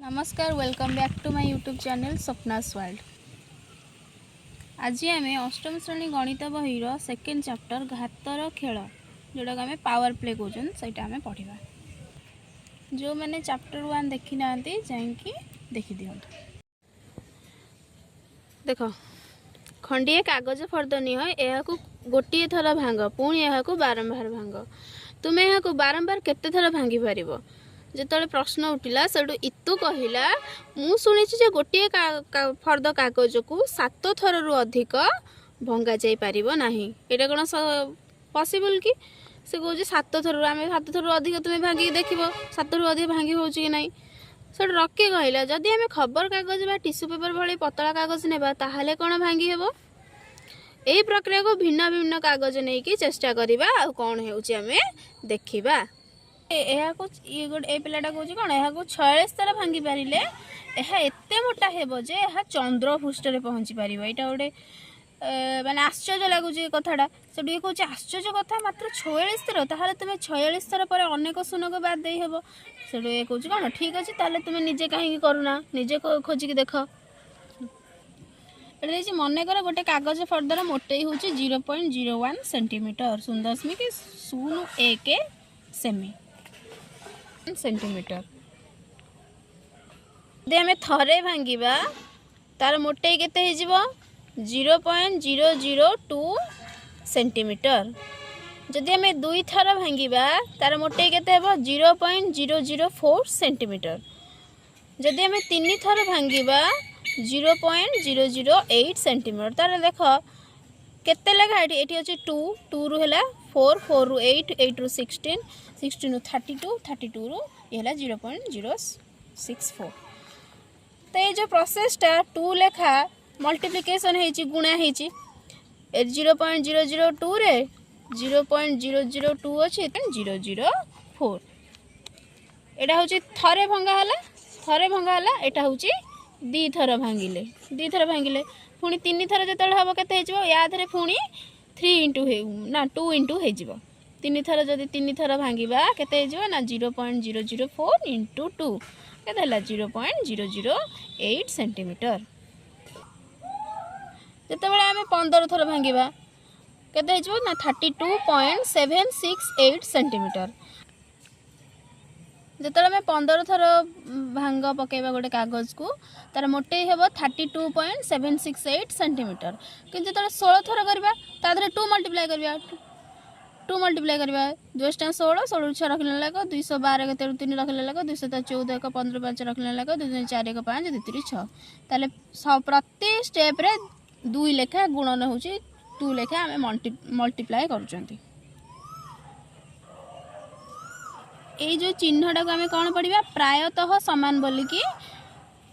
नमस्कार welcome back to my YouTube channel Swapna's world. आज आम अष्टम श्रेणी गणित बही सेकेंड चैप्टर घातर खेल जोटा आम पावर प्ले कहते सहीटा आम पढ़ा। जो मैंने चैप्टर 1 देखी ना जाकि देखी दिंतु। देख खंडे कागज फर्द निह यह गोटे थर भांग पुणी यह बारंबार भांग तुम्हें यह बारंबार केते थर भांगी पार जिते प्रश्न उठिला सेठू इतु कहला मु शुणी गोटे फर्द कागज को 7 थर रु अधिक भंगा जाई पारिबो नाही। एटा कोन पॉसिबल कि से कहूँ 7 थर आम 7 थर अधिक तुम्हें भांगी देख 7 रु अधिक भांगी हो कि नहीं सेठ रखे कहला जदि आम खबर कागज बा टिश्यू पेपर भली पतला कागज नेबा ताहाले कोन भांगी हेबो। एही प्रक्रिया को भिन्न भिन्न कागज नहीं कि चेष्टा करिबा आ कोन हेउची आमे देखिबा। पिलाटा कौच कौन यह 46 थर भांगी पारे यह एत मोटा हेब जे यह चंद्र पृष्ठ पहुँची पार। यहाँ गोटे माने आश्चर्य लगुच कथाटा से कौन आश्चर्य कथा मात्र 46 थर ताहले तुम्हें 46 थर पर अनेक शून्य को बाद दे हेब से कौच कौन ठीक अच्छे ताहले तुम्हें निजे कहीं करूना निजे खोजिक देख। मनकर गोटे कागज फर्दर मोटे हूँ 0.01 सेंटीमीटर 0.01 सेमी सेंटीमीटर। यदि आम थरे भांगा तार मोटे केते 0.002 सेंटीमीटर। जदि आम 2 थर भांगा तार मोटे केते 0.004 सेंटीमीटर। जदि आम 3 थर भांगा 0.008 सेंटीमीटर। तार देख केते लेखा ये अच्छे 2 रु है 4 रु 8 रु 16 रु 32 रु ये 0.064। तो ये जो प्रोसेसटा 2 लेखा मल्टीप्लिकेशन है गुणा है 0.002 रे 0.002 अच्छे 004 एटा हूँ थरे भंगा है एटा हूँ 2 थर भांगिले पुणी 3 थर जो हम के या पुणी 3 इंटू ना 2 इंटू हो 3 थर जदि 3 थर भांगा केते ना 0.004 इंटू 2 के 0.008 सेंटीमीटर। जितेबाला आम 15 थर भांगा केते ना 32.768 सेंटीमीटर। जिते आम 15 थर भांग पकेबा गोटे कागज को तार मोटे हेब 32.768 सेंटीमीटर। कि जो 16 थर करवा तादरे 2 मल्टीप्लाई करवा 2 16 16 6 रखने लगा 212 के 3 रखने लगा 214 1 15 5 रखने लगा 204 1 5 2 3 6 ताले प्रति स्टेप रे 2 लेखा गुणन हो 2 लेखा आम मल्टीप्लाई करूँ। ये जो चिन्हटा को आम कौन पढ़ा प्रायतः सामान बोलिकी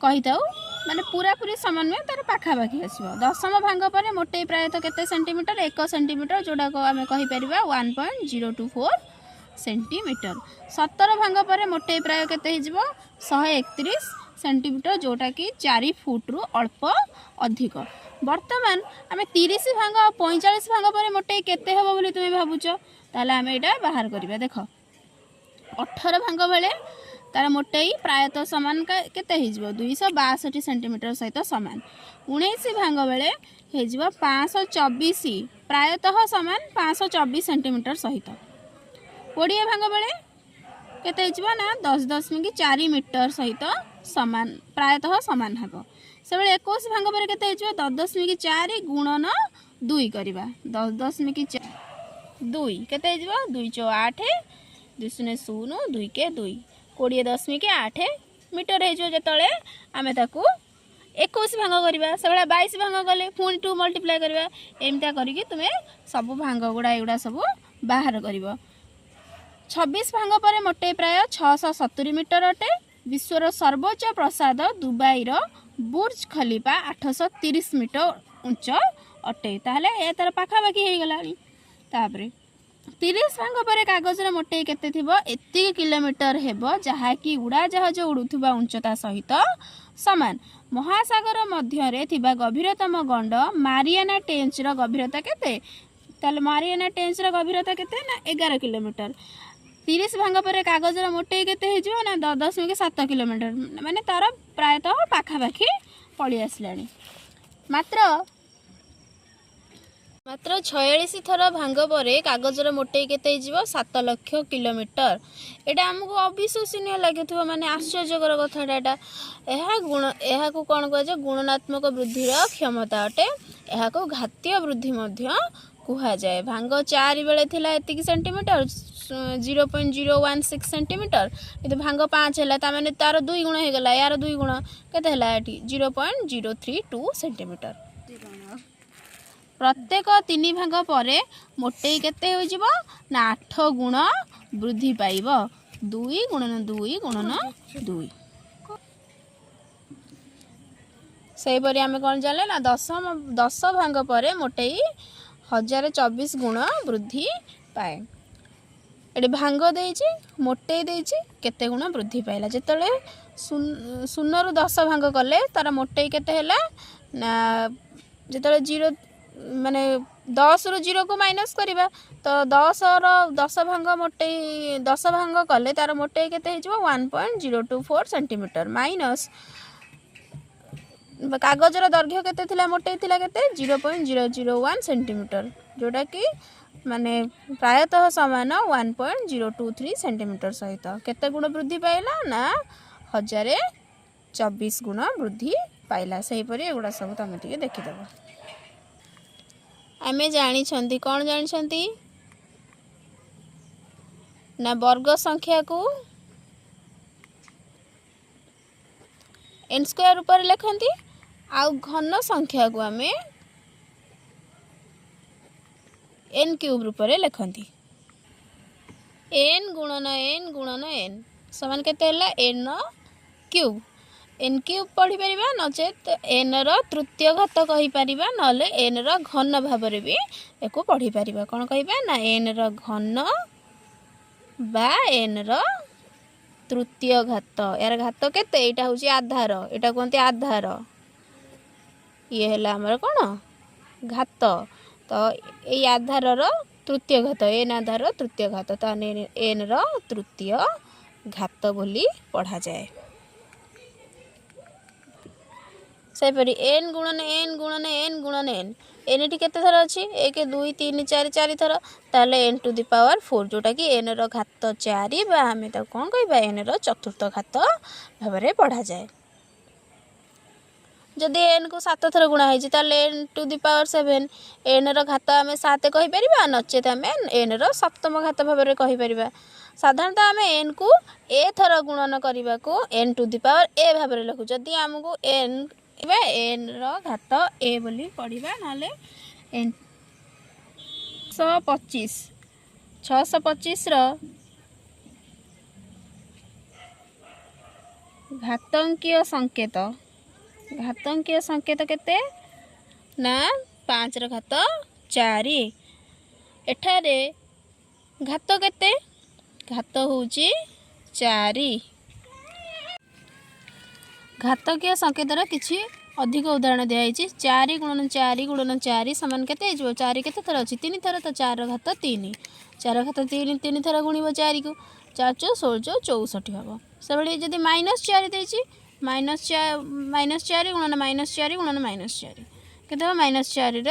कही था माने पूरा पूरी सामान नुहे तार पाखापाखि आसो। दशम भांग पर मोटे प्रायतः केते सेंटीमीटर 1 सेंटीमीटर जोड़ा को आम कहीपर 1.024 सेंटीमीटर। 17 भांग पर मोटे प्राय केते 131 सेंटीमीटर जोटा कि 4 फुट रु अल्प अधिक। वर्तमान आम 30 भांग 45 भांग पर मोटे केते हेबो बोली तुम भावुच ताले आम एटा बाहर करबा। देख 18 भांग बेले तार मोटाई प्रायतः सामान केते 262 सेंटीमीटर सहित सामान। 19 भांग बेले 524 प्रायतः सामान 524 सेंटीमीटर सहित। 20 भांग बेले केते ना 10.4 मीटर सहित सामान प्रायतः सामान हेब। से 21 भांग पर केते 10.4 गुणन 2 करवा 10.4 2 केते 2 × 8 2 0 2 के 2 20.8 मीटर होते आम 21 भांग करवा से 22 भांग कले पुणी 2 मल्टीप्लाई करवा एमता करके तुम्हें सब भांग गुड़ा एगुड़ा सब बाहर कर। 26 भांग पर मोटे प्राय 670 मीटर अटे। विश्वर सर्वोच्च प्रसाद दुबई बुर्ज खलीफा 830 मीटर उच्च अटे ताहले ए तार पाखापाखि हो गला। 30 भांग पर कागज मोटे केते थिबो एतिक किलोमीटर हेबो जहाँकि उड़ाजहाज उड़ुथुबा उच्चता सहित समान। महासागर मध्य थिबा गभीरतम गंड मारियाना टेंच रो गभीरता केते ताले मारियाना टेंच रो गभीरता केते ना 11 किलोमीटर। 30 ଭାଙ୍ଗ ପରେ କାଗଜର ମୋଟେଇ କେତେ ହେଇଯିବ ନା 10.7 କିଲୋମିଟର, ମାନେ ତାର ପ୍ରାୟତଃ ପାଖାପାଖି ପଳେଇ ଆସିଲାଣି। ମାତ୍ର 46 ଥର ଭାଙ୍ଗ ପରେ କାଗଜର ମୋଟେଇ କେତେ ହେଇଯିବ 7 ଲକ୍ଷ କିଲୋମିଟର। ଏଇଟା ଆମକୁ ଅବିଶ୍ୱସନୀୟ ଲାଗୁଥିବ, ମାନେ ଆଶ୍ଚର୍ଯ୍ୟକର କଥାଟା ଏଇଟା। ଏହାକୁ କ'ଣ କୁହାଯାଏ? ଗୁଣନାତ୍ମକ ବୃଦ୍ଧିର କ୍ଷମତା ଅଟେ। ଏହାକୁ ଘାତୀୟ ବୃଦ୍ଧି ମଧ୍ୟ କୁହାଯାଏ। ଭାଙ୍ଗ 4 ବେଳେ ଥିଲା ଏତିକି ସେଣ୍ଟିମିଟର 0.016 ସେଣ୍ଟିମିଟର, କିନ୍ତୁ ଭାଙ୍ଗ 5 ହେଲା, ତାମାନେ ତାର 2 ଗୁଣ ହେଇଗଲା। ୟାର 2 ଗୁଣ କେତେ ହେଲା ଏଠି 0.032 ସେଣ୍ଟିମିଟର। ପ୍ରତ୍ୟେକ 3 ଭାଙ୍ଗ ପରେ ମୋଟେଇ କେତେ ହୋଇଯିବ ନା 8 ଗୁଣ ବୃଦ୍ଧି ପାଇବ। 2 ଗୁଣନ 2 ଗୁଣନ 2। ସେହିପରି ଆମେ କ'ଣ ଜାଣିଲେ ନା 10 ଭାଙ୍ଗ ପରେ ମୋଟେଇ 1024 ଗୁଣ ବୃଦ୍ଧି ପାଏ। ଏଠି ଭାଙ୍ଗ ଦେଇଛି, ମୋଟେଇ ଦେଇଛି, କେତେ ଗୁଣ ବୃଦ୍ଧି ପାଇଲା। ଯେତେବେଳେ 0ରୁ 10 ଭାଙ୍ଗ କଲେ ତାର ମୋଟେଇ କେତେ ହେଲା ନା, ଯେତେବେଳେ 0 ମାନେ 10ରୁ 0କୁ ମାଇନସ୍ କରିବା ତ 10 ଭାଙ୍ଗ ମୋଟେଇ 10 ଭାଙ୍ଗ କଲେ ତାର ମୋଟେଇ କେତେ ହେଇଯିବ 1.024 ସେଣ୍ଟିମିଟର ମାଇନସ୍ କାଗଜର ଦୈର୍ଘ୍ୟ କେତେ ଥିଲା, ମୋଟେଇ ଥିଲା କେତେ 0.001 ସେଣ୍ଟିମିଟର, ଯେଉଁଟାକି ମାନେ ପ୍ରାୟତଃ ସମାନ 1.023 ସେଣ୍ଟିମିଟର ସହିତ କେତେ ଗୁଣ ବୃଦ୍ଧି ପାଇଲା ନା 1024 ଗୁଣ ବୃଦ୍ଧି ପାଇଲା। ସେହିପରି ଏଗୁଡ଼ା ସବୁ ତୁମେ ଟିକେ ଦେଖିଦେବ। ଆମେ ଜାଣିଛନ୍ତି କ'ଣ ଜାଣିଛନ୍ତି ନା ବର୍ଗ ସଂଖ୍ୟାକୁ n ସ୍କୋୟାର ଉପରେ ଲେଖନ୍ତି, ଆଉ ଘନ ସଂଖ୍ୟାକୁ ଆମେ n କ୍ୟୁବ୍ ରୂପରେ ଲେଖନ୍ତି। n ଗୁଣନ n ଗୁଣନ n ସମାନ କେତେ ହେଲା n କ୍ୟୁବ୍। n କ୍ୟୁବ୍ ପଢ଼ିପାରିବା, ନଚେତ n ର ତୃତୀୟ ଘାତ କହିପାରିବା, ନହେଲେ n ର ଘନ ଭାବରେ ବି ୟାକୁ ପଢ଼ିପାରିବା। କ'ଣ କହିବା ନା n ର ଘନ ବା n ର ତୃତୀୟ ଘାତ। ଏହାର ଘାତ କେତେ? ଏଇଟା ହେଉଛି ଆଧାର, ଏଇଟା କୁହନ୍ତି ଆଧାର, ଇଏ ହେଲା ଆମର କ'ଣ ଘାତ। ତ ଏଇ ଆଧାରର ତୃତୀୟ ଘାତ, n ଆଧାରର ତୃତୀୟ ଘାତ, ତ n ର ତୃତୀୟ ଘାତ ବୋଲି ପଢ଼ାଯାଏ। ସେହିପରି n ଗୁଣନ n ଗୁଣନ n ଗୁଣନ n, ଏଠି କେତେ ଥର ଅଛି 1 2 3 4 4 ଥର, ତାହେଲେ n ଟୁ ଦି ପାୱାର 4, ଯେଉଁଟାକି n ର ଘାତ 4 ବା ଆମେ ତାକୁ କ'ଣ କହିବା n ର ଚତୁର୍ଥ ଘାତ ଭାବରେ ପଢ଼ାଯାଏ। ଯଦି n କୁ 7 ଥର ଗୁଣା ହେଇଛି ତାହେଲେ n to the power 7, n ର ଘାତ ଆମେ 7 କହିପାରିବା, ନଚେତ ଆମେ n ର ସପ୍ତମ ଘାତ ଭାବରେ କହିପାରିବା। ସାଧାରଣତଃ ଆମେ n କୁ a ଥର ଗୁଣନ କରିବାକୁ n to the power a ଭାବରେ ଲେଖୁ। ଯଦି ଆମକୁ n ର ଘାତ a ବୋଲି ପଢ଼ିବା, ନହେଲେ n 625 ର ଘାତାଙ୍କିୟ ସଂକେତ କେତେ ନା 5 ର ଘାତ 4। ଏଠାରେ ଘାତ କେତେ? ଘାତ ହେଉଛି 4। ଘାତକୀୟ ସଂକେତର କିଛି ଅଧିକ ଉଦାହରଣ ଦିଆଯାଇଛି। 4 ଗୁଣନ 4 ଗୁଣନ 4 ସମାନ କେତେ ହେଇଯିବ? 4 କେତେ ଥର ଅଛି? 3 ଥର, ତ 4 ର ଘାତ 3। 4 ଘାତ 3 ଥର ଗୁଣିବ 4କୁ, 4 × 16 = 64 ହେବ। ସେଭଳି ଯଦି -4 ଦେଇଛି, -4 ଗୁଣନ -4 ଗୁଣନ -4 କେତେ ହେବ? -4 ର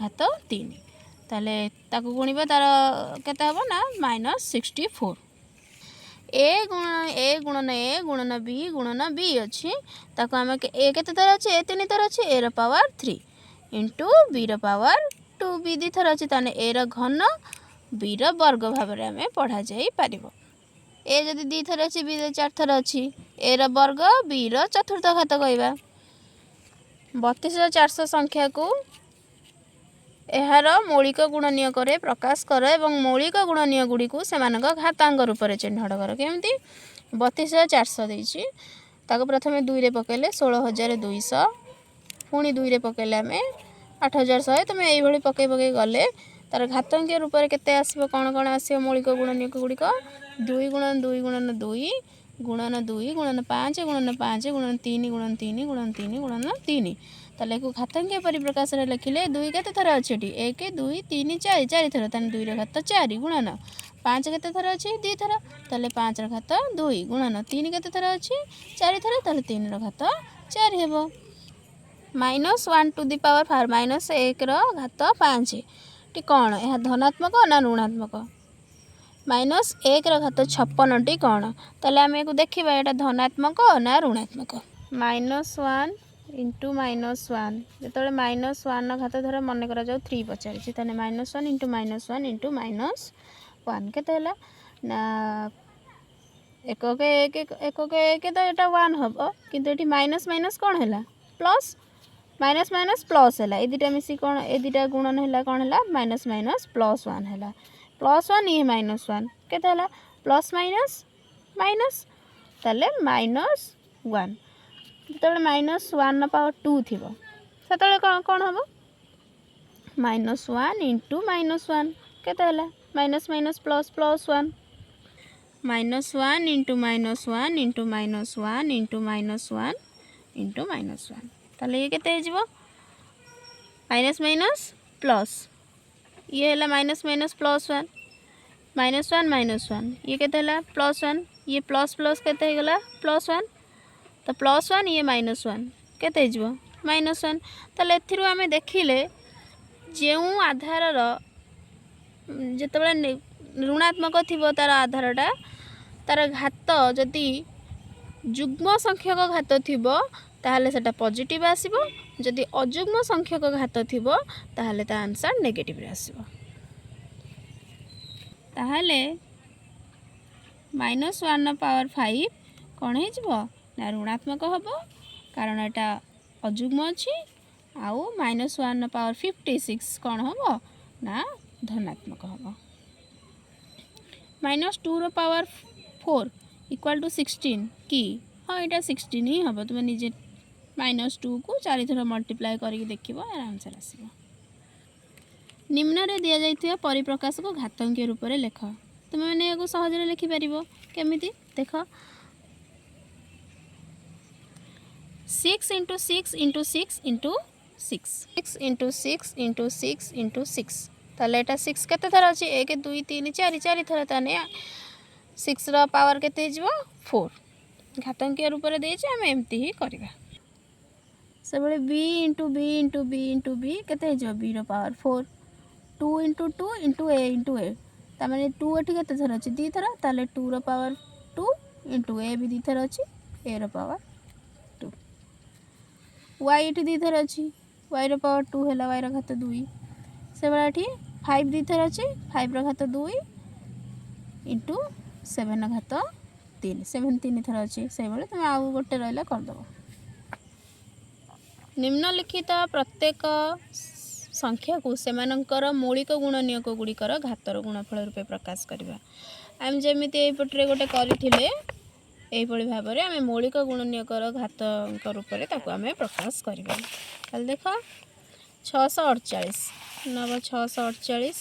ଘାତ 3, ତାହେଲେ ତାକୁ ଗୁଣିବ, ତାର କେତେ ହେବ ନା -64। a ଗୁଣନ a ଗୁଣନ b ଗୁଣନ b ଅଛି, ତାକୁ ଆମେ a କେତେ ଥର ଅଛି? a 3 ଥର ଅଛି, a ର ପାୱାର 3 ଇଣ୍ଟୁ b ର ପାୱାର 2, b 2 ଥର ଅଛି, ତାହେଲେ a ର ଘନ b ର ବର୍ଗ ଭାବରେ ଆମେ ପଢ଼ାଯାଇପାରିବ। a ଯଦି 2 ଥର ଅଛି, b 4 ଥର ଅଛି, a ର ବର୍ଗ b ର ଚତୁର୍ଥ ଘାତ କହିବା। 32400 ସଂଖ୍ୟାକୁ ଏହାର ମୌଳିକ ଗୁଣନୀୟକରେ ପ୍ରକାଶ କର ଏବଂ ମୌଳିକ ଗୁଣନୀୟ ଗୁଡ଼ିକୁ ସେମାନଙ୍କ ଘାତାଙ୍ଗ ରୂପରେ ଚିହ୍ନଟ କର। କେମିତି? 32400 ଦେଇଛି, ତାକୁ ପ୍ରଥମେ 2ରେ ପକାଇଲେ 16200, ପୁଣି 2ରେ ପକାଇଲେ ଆମେ 8100, ତୁମେ ଏଇଭଳି ପକାଇ ଗଲେ ତାର ଘାତାଙ୍କିୟ ରୂପରେ କେତେ ଆସିବ? କ'ଣ ଆସିବ ମୌଳିକ ଗୁଣନୀୟକ ଗୁଡ଼ିକ? 2 ଗୁଣନ 2 ଗୁଣନ 2 ଗୁଣନ 2 ଗୁଣନ 5 ଗୁଣନ 5 ଗୁଣନ 3 ଗୁଣନ 3 ଗୁଣନ 3 ଗୁଣନ 3। ତାହେଲେ ଏକୁ ଘାତାଙ୍କିୟ ପରିପ୍ରକାଶରେ ଲେଖିଲେ 2 କେତେ ଥର ଅଛି ଏଠି? 1 2 3 4 ଥର, ତାହେଲେ 2 ର ଘାତ 4 ଗୁଣନ पाँच केते थर अच्छी 2 थर ताले 5 घात 2 गुणन 3 केते थर अच्छी 4 थर ताले 3 घात 4 हेबो -1 टू दी पावर 4 -1 घात 5 टी कौन यह धनात्मक ना ऋणात्मक -1 घात 56 टी कौन ताले आम को देखा यहाँ धनात्मक ना ऋणात्मक -1 इंटू -1 जो -1 घात धर मन कर 3 पचारि -1 इंटू -1 इंटू -1 केते ना एकक एक तो यहाँ 1 हम किंतु ये माइनस माइनस कौन है प्लस माइनस माइनस प्लस है ये दुटा मिसी कौन ए दुटा गुणन है कौन है माइनस माइनस +1 है +1 ये -1 केते प्लस माइनस माइनस ताले -1 जो -1 पावर 2 थी से कौन हम -1 इंटू -1 केते minus minus plus +1 -1 into -1 into -1 into -1 into -1 ताले ये केते हो माइनस माइनस प्लस ये है माइनस माइनस +1 -1 ये केते +1 ये प्लस प्लस केते गला +1 तो +1 ये -1 केते हो -1 ताले एथिरु आमे देखिले जो आधार जिते ऋणात्मक थी तार आधारटा तार घात जदि जुग्म संख्यक घात थी ताहले सेटा पॉजिटिव आसीबो जदि अजुग्म संख्यक घात थी ताहले ता आंसर नेगेटिव आसीबो ताहले -1 पावर 5 कौन हो ना ऋणात्मक हम कारण एटा अजुग्म अच्छी आउ -1 पावर 56 कौन हम ना धनात्मक हम -2 पावर 4 इक्वल टू 16 कि हाँ यहाँ 16 ही हम तुम निजे -2 को 4 थर मल्टीप्लाई करके देख आंसर आसो निम्न रे दि जाइथिबा परिप्रकाश को घातांकीय रूप में लेख तुम मैंने या सहज लिखिपर केमिति देख 6 into 6 into 6 into 6 6 into 6 into 6 into 6 ताले एटा 6 केते थर अच्छी 1 2 3 4 4 थर ताने 6 रो पावर केते हो 4 घातांकीय रूप में देछि आम एमती ही करबा से बड़े b into b into b into b केते हो b रो पावर 4 2 इंटू 2 इंटू a ताने 2 एठी केते थर अच्छी 2 थर ताले 2 रो पावर 2 इंटू a भी 2 थर अच्छी a रो पावर 2 y एठी 2 थर अच्छी y रो पावर 2 है y रो घात 2 से बड़ा एठी 5 2 थर अच्छी 5 रो घात 2 इंटू 7 घात 3 7 3 थर अच्छी से बड़े तुम आउ गोटे रहा करदेव निम्नलिखित प्रत्येक संख्या को सेमानंकर मौलिक गुणनीयक गुड़िकर घातर गुणफल रूपे प्रकाश करवा आम जमी यपटे गोटे करते यही भाव में आम मौलिक गुणनीयकर घात रूप में आम प्रकाश करवा देख 648 नव 648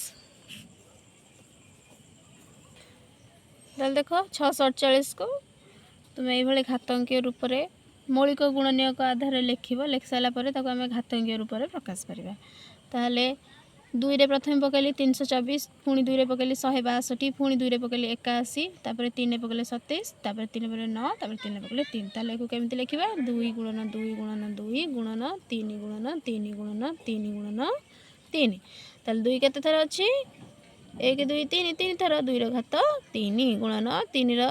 देख 648 को तुम ये घातांकीय रूप में मौलिक गुणनीयक आधार लिख लिख सारापर आम घातांकीय रूप में प्रकाश करवा ताहले 2 रे प्रथम पकईली 324 पुणी 2 रे पकईली 162 पुणी 2 रे पकईली 81 तापर 3 रे पकईली 27 तापर 3 रे 9 तापर 3 रे पकईली 3 ताहले को केमिति लिखिबा 2 गुणन 2 गुणन 2 गुणन 3 गुणन 3 गुणन 3 गुणन 3 ताहले 2 केते थर अछि 1 2 3 3 थर 2 रो घात 3 गुणन 3 रो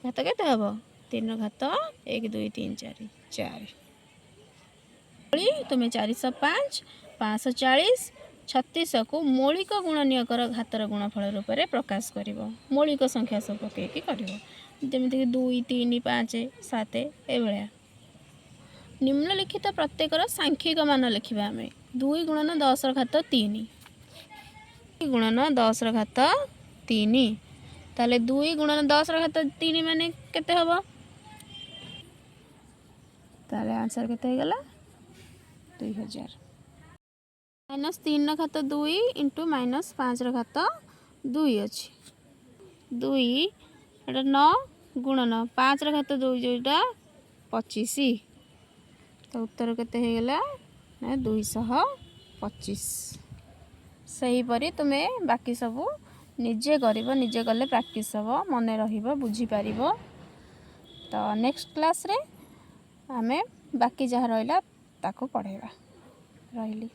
घात केते हबो 3 रो घात 1 2 3 4 4 तुम्हें 405 540 36 को मौलिक गुणनीयकर घातर गुणफल रूप में प्रकाश कर मौलिक संख्या सब पकईकी करमितिक 2 3 5 7 एभलिया निम्नलिखित प्रत्येकर सांख्यिक मान लिखा आम 2 गुणन 10 घात 3 गुणन 10 घात 3 ताले 2 गुणन 10 घात 3 माने केते हबो ताले आंसर केते गला 2000 -3 घात 2 इंटू -5 घात 2 अच्छी 2 एटा 9 गुणन 5 घात 2 जोटा 25 तो उत्तर केते हो गला 225 सहीपरि तुम्हें बाकी सब ନିଜେ କରିବ, ନିଜେ କଲେ ପ୍ରାକ୍ଟିସ୍ ହେବ, ମନେ ରହିବ, ବୁଝିପାରିବ। ତ ନେକ୍ସଟ କ୍ଲାସ୍ରେ ଆମେ ବାକି ଯାହା ରହିଲା ତାକୁ ପଢ଼େଇବା। ରହିଲି।